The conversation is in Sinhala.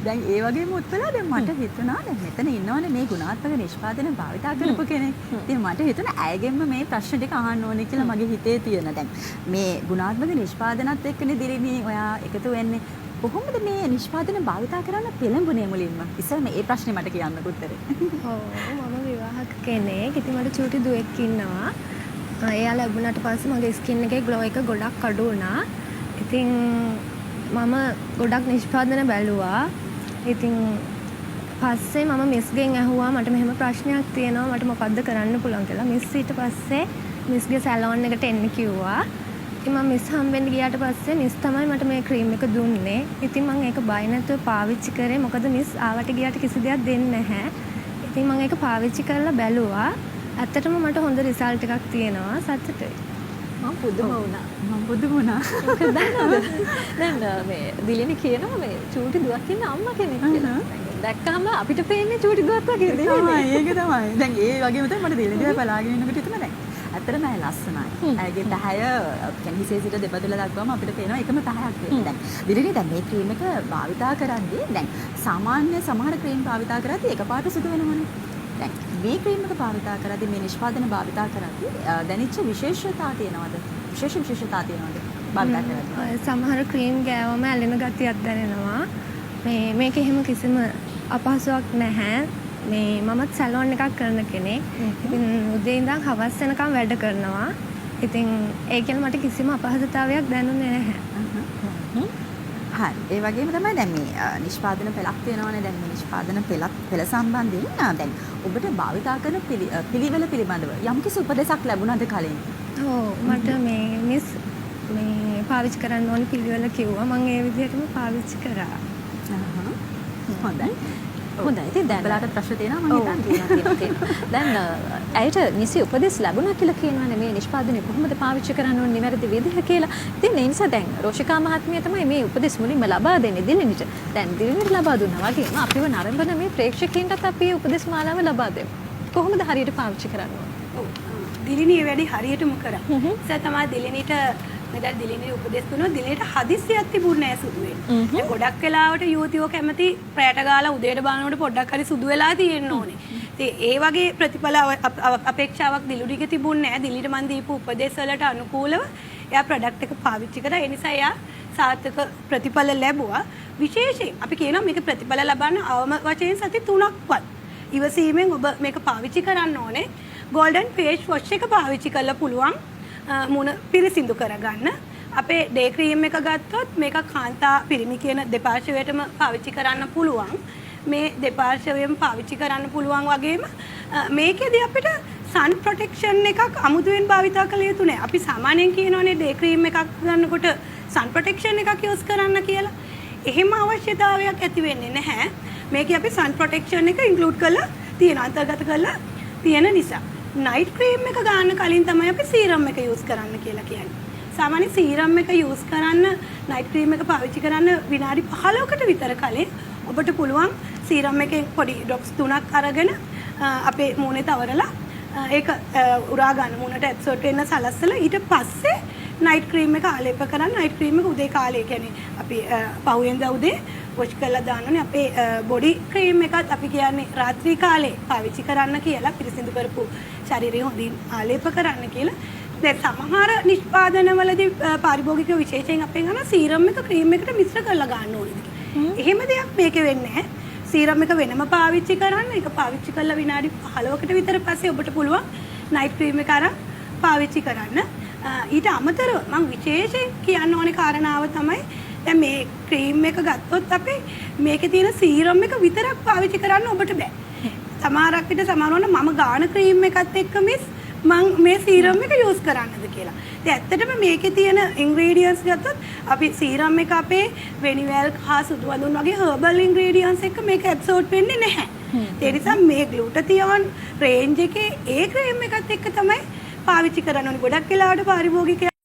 දැන් ඒ වගේම උත්පලා දැන් මට හිතුණා දැන් මෙතන ඉන්නවනේ මේ ගුණාත්මක නිෂ්පාදන භාවිතා කරපු කෙනෙක්. ඉතින් මට හිතුණා ඇයගෙන්ම මේ ප්‍රශ්න ටික අහන්න ඕනේ කියලා මගේ හිතේ තියෙන. දැන් මේ ගුණාත්මක නිෂ්පාදනත් එක්කනේ දිරිණී ඔයා එකතු වෙන්නේ. කොහොමද මේ නිෂ්පාදන භාවිතා කරන්න පෙළඹුණේ මුලින්ම? ඉතින් මේ ප්‍රශ්නේ මට කියන්නකෝ උත්තරේ. ඔව් මම විවාහක කෙනෙක්. ඉතින් මට චූටි දුවෙක් ඉන්නවා. එයා ලැබුණාට පස්සේ මගේ ස්කින් එකේ ග්ලෝ එක ගොඩක් අඩු වුණා. ඉතින් මම ගොඩක් නිෂ්පාදන බැලුවා. ඉතින් පස්සේ මම මිස්ගෙන් ඇහුවා මට මෙහෙම ප්‍රශ්නයක් තියෙනවා මට මොකද්ද කරන්න පුළුවන් කියලා. මිස් ඊට පස්සේ මිස්ගේ සැලෝන් එකට එන්න කිව්වා. ඉතින් මම මිස් හම්බෙන්න ගියාට පස්සේ මිස් තමයි මට මේ ක්‍රීම් එක දුන්නේ. ඉතින් මම ඒක බය නැතුව පාවිච්චි කරේ. මොකද මිස් ආවට ගියාට කිසි දෙයක් දෙන්නේ නැහැ. ඉතින් මම ඒක පාවිච්චි කරලා බැලුවා. ඇත්තටම මට හොඳ රිසල්ට් එකක් තියෙනවා. සතුටුයි. මම පුදුම වුණා. දැන් මේ දිලිනි කියනවා මේ චූටි දුවක් ඉන්න අම්මා කෙනෙක් කියලා. දැක්කම අපිට පේන්නේ චූටි දුවක් වගේ තමයි. ඒක තමයි. දැන් ඒ වගේම තමයි මට දිලිනි දිහා බලාගෙන ඉන්නකොට හිතුණා දැන්. ඇත්තටම ඇය ලස්සනයි. ඇයගේ පැහැය කියන්නේ හිසේ සිට දෙපතුල දක්වාම අපිට පේනවා එකම පැහැයක් වෙන. දැන් දිලිනි දැන් මේ ක්‍රීම් එක භාවිතා කරද්දී දැන් සාමාන්‍ය සමහර ක්‍රීම් භාවිතා කරද්දී එකපාරට සුදු වෙනවනේ. දැන් මේ ක්‍රීම් එක භාවිතා කරද්දී මේ නිෂ්පාදන භාවිතා කරද්දී දැනෙච්ච විශේෂතා තියෙනවද? විශේෂතා තියෙනවද? භාවිතා කරද්දී. සමහර ක්‍රීම් ගෑවම ඇලෙන ගතියක් දැනෙනවා. මේක එහෙම කිසිම අපහසුයක් නැහැ. මේ මමත් සැලෝන් එකක් කරන කෙනෙක්. ඉතින් උදේ ඉඳන් හවස වෙනකම් වැඩ කරනවා. ඉතින් ඒකෙන් මට කිසිම අපහසුතාවයක් දැනුනේ නැහැ. හරි. ඒ වගේම තමයි දැන් මේ නිෂ්පාදන පෙළක් තියෙනවානේ. දැන් මේ නිෂ්පාදන පෙළ සම්බන්ධයෙන් දැන් ඔබට භාවිතා කරන පිළිවෙල පිළිබඳව යම්කිසි උපදෙසක් ලැබුණාද කලින්? ඔව් මට මේ මිස් මේ පාවිච්චි කරන්න ඕන පිළිවෙල කිව්වා. මම ඒ විදිහටම පාවිච්චි කරා. හොඳයි. හොඳයි. ඉතින් දැන් ඔයාලට ප්‍රශ්න තියෙනවා මම හිතන්නේ. දැන් ඇයට නිසි උපදෙස් ලැබුණා කියලා කියනවානේ මේ නිෂ්පාදනය කොහොමද පාවිච්චි කරන්න ඕන නිවැරදි විදිහ කියලා. ඉතින් ඒ නිසා දැන් රෝෂිකා මහත්මිය තමයි මේ උපදෙස් මුලින්ම ලබා දෙන්නේ දිලිනිට. දැන් දිලිනිට ලබා දුන්නා වගේම අපිව නරඹන මේ ප්‍රේක්ෂකයන්ටත් අපි උපදෙස් මාලාව ලබා දෙමු. කොහොමද හරියට පාවිච්චි කරන්න ඕන? ඔව්. දිලිනිය වැඩි හරියටම කරා. ඒ තමයි දිලිනිට මෙතන දිලිනිය උපදෙස් දුන්නා. දිලිනිට හදිස්සියක් තිබුණ නෑ සුදු වෙන්න. දැන් ගොඩක් වෙලාවට යුවතියෝ කැමති ප්‍රෑට ගාලා උදේට බලනකොට පොඩ්ඩක් හරි සුදු වෙලා තියෙන්න ඕනේ. ඉතින් ඒ වගේ ප්‍රතිඵල අපේක්ෂාවක් දිලුරිගේ තිබුණේ නෑ. දිලිනිට මන් දීපු උපදෙස් වලට අනුකූලව එයා ප්‍රොඩක්ට් එක පාවිච්චි කරා. ඒ නිසා එයා සාර්ථක ප්‍රතිඵල ලැබුවා. විශේෂයෙන් අපි කියනවා මේක ප්‍රතිඵල ලබන්න අවම වශයෙන් සති 3ක්වත් ඉවසීමෙන් ඔබ මේක පාවිච්චි කරන්න ඕනේ. ගෝල්ඩන් ෆේස් වොෂ් එක පාවිච්චි කරලා පුළුවන් මුණ පිරිසිදු කරගන්න. අපේ ඩේ ක්‍රීම් එක ගත්තොත් මේක කාන්තා පිරිමි කියන දෙපාර්ශ්වයටම පාවිච්චි කරන්න පුළුවන්. මේ දෙපාර්ශ්වයෙන් පාවිච්චි කරන්න පුළුවන් වගේම මේකෙදී අපිට sun protection එකක් අමුතුවෙන් භාවිතා කළ යුතු නැහැ. අපි සාමාන්‍යයෙන් කියනවානේ ඩේ ක්‍රීම් එකක් ගන්නකොට sun protection එකක් යූස් කරන්න කියලා. එහෙම අවශ්‍යතාවයක් ඇති වෙන්නේ නැහැ. මේකේ අපි sun protection එක include කරලා තියෙන අන්තර්ගත කරලා තියෙන නිසා. night cream එක ගන්න කලින් තමයි අපි serum එක use කරන්න කියලා කියන්නේ. සාමාන්‍ය serum එක use කරන්න night cream එක පාවිච්චි කරන්න විනාඩි 15කට විතර කලින් ඔබට පුළුවන් serum එකෙන් පොඩි drops 3ක් අරගෙන අපේ මූණේ තවරලා ඒක උරා ගන්න මූණට ඇබ්සෝට් වෙන්න සලස්සලා ඊට පස්සේ night cream එක ආලේප කරන්න. night cream එක උදේ කාලේ කියන්නේ අපි පහුවෙන්ද උදේ වොෂ් කරලා දාන්නනේ. අපේ බොඩි ක්‍රීම් එකත් අපි කියන්නේ රාත්‍රී කාලේ පාවිච්චි කරන්න කියලා පිරිසිදු කරපු ශරීරය හොඳින් ආලේප කරන්න කියලා. දැන් සමහර නිෂ්පාදනවලදී පාරිභෝගික විශේෂයෙන් අපෙන් අහන සීරම් එක ක්‍රීම් එකට මිශ්‍ර කරලා ගන්න ඕනේද කියලා. එහෙම දෙයක් මේකේ වෙන්නේ නැහැ. සීරම් එක වෙනම පාවිච්චි කරන්න. ඒක පාවිච්චි කරලා විනාඩි 15කට විතර පස්සේ ඔබට පුළුවන් නයිට් ක්‍රීම් එක අරන් පාවිච්චි කරන්න. ඊට අමතරව මම විශේෂයෙන් කියන්න ඕනේ කාරණාව තමයි දැන් මේ ක්‍රීම් එක ගත්තොත් අපි මේකේ තියෙන සීරම් එක විතරක් පාවිච්චි කරන්න ඔබට බෑ. සමහරක් විට සමහරවන්න මම ගාන ක්‍රීම් එකත් එක්ක මිස් මම මේ සීරම් එක යූස් කරන්නද කියලා. ඉතින් ඇත්තටම මේකේ තියෙන ඉන්ග්‍රීඩියන්ට්ස් ගත්තොත් අපි සීරම් එක අපේ වෙනිවැල් හා සුදු වඳුන් වගේ හර්බල් ඉන්ග්‍රීඩියන්ට්ස් එක්ක මේක ඇබ්සෝඩ් වෙන්නේ නැහැ. ඒ නිසා මේ ග්ලූටතියෝන් රේන්ජ් එකේ ඒ ක්‍රීම් එකත් එක්ක තමයි පාවිච්චි කරන්න ඕනේ. ගොඩක් වෙලාවට පාරිභෝගිකයෝ